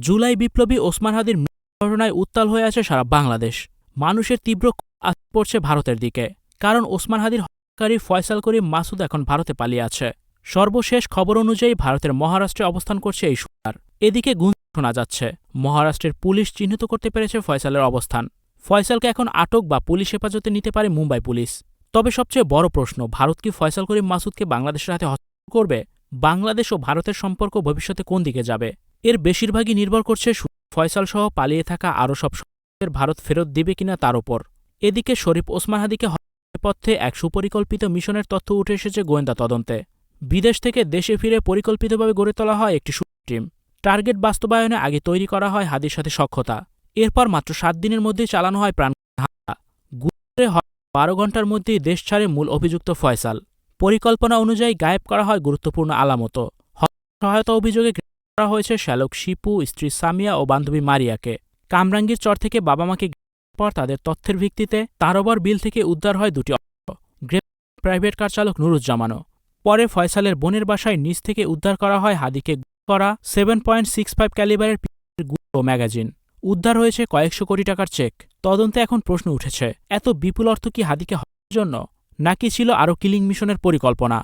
জুলাই বিপ্লবী ওসমান হাদির ঘটনায় উত্তাল হয়ে আছে সারা বাংলাদেশ। মানুষের তীব্র আস্থা পড়ছে ভারতের দিকে, কারণ ওসমান হাদির হত্যাকারী ফয়সাল করিম মাসুদ এখন ভারতে পালিয়ে আছে। সর্বশেষ খবর অনুযায়ী ভারতের মহারাষ্ট্রে অবস্থান করছে এই শুটার। এদিকে গুঞ্জন শোনা যাচ্ছে মহারাষ্ট্রের পুলিশ চিহ্নিত করতে পেরেছে ফয়সালের অবস্থান। ফয়সালকে এখন আটক বা পুলিশ হেফাজতে নিতে পারে মুম্বাই পুলিশ। তবে সবচেয়ে বড় প্রশ্ন, ভারত কি ফয়সাল করিম মাসুদকে বাংলাদেশের হাতে হস্তান্তর করবে? বাংলাদেশ ও ভারতের সম্পর্ক ভবিষ্যতে কোন দিকে যাবে? এর বেশিরভাগই নির্ভর করছে ফয়সাল সহ পালিয়ে থাকা আরও সব সদস্যদের ভারত ফেরত দিবে কিনা তার ওপর। এদিকে শরীফ ওসমান হাদিকে হত্যার পথে এক সুপরিকল্পিত মিশনের তথ্য উঠে এসেছে গোয়েন্দা তদন্তে। বিদেশ থেকে দেশে ফিরে পরিকল্পিতভাবে গড়ে তোলা হয় একটি টিম। টার্গেট বাস্তবায়নে আগে তৈরি করা হয় হাদির সাথে সখ্যতা। এরপর মাত্র 7 দিনের মধ্যেই চালানো হয় প্রাণঘাতী হামলা। 12 ঘণ্টার মধ্যেই দেশ ছাড়ে মূল অভিযুক্ত ফয়সাল। পরিকল্পনা অনুযায়ী গায়েব করা হয় গুরুত্বপূর্ণ আলামত। সহায়তা অভিযোগে গ্রেপ্তার করা হয়েছে শ্যালক শিপু, স্ত্রী সামিয়া ও বান্ধবী মারিয়াকে। কামরাঙ্গীর চর থেকে বাবা মাকে গ্রেপ্তার পর তাদের তথ্যের ভিত্তিতে তারোবর বিল থেকে উদ্ধার হয় 2টি অস্ত্র। গ্রেপ্তার প্রাইভেট কার চালক নুরুজ্জামানও। পরে ফয়সালের বোনের বাসায় নিচ থেকে উদ্ধার করা হয় হাদিকে করা 7.65 ক্যালিবারের গুলি ও ম্যাগাজিন। উদ্ধার হয়েছে কয়েকশো কোটি টাকার চেক। তদন্তে এখন প্রশ্ন উঠেছে, এত বিপুল অর্থ কি হাদিকে হত্যার জন্য, নাকি ছিল আরও কিলিং মিশনের পরিকল্পনা?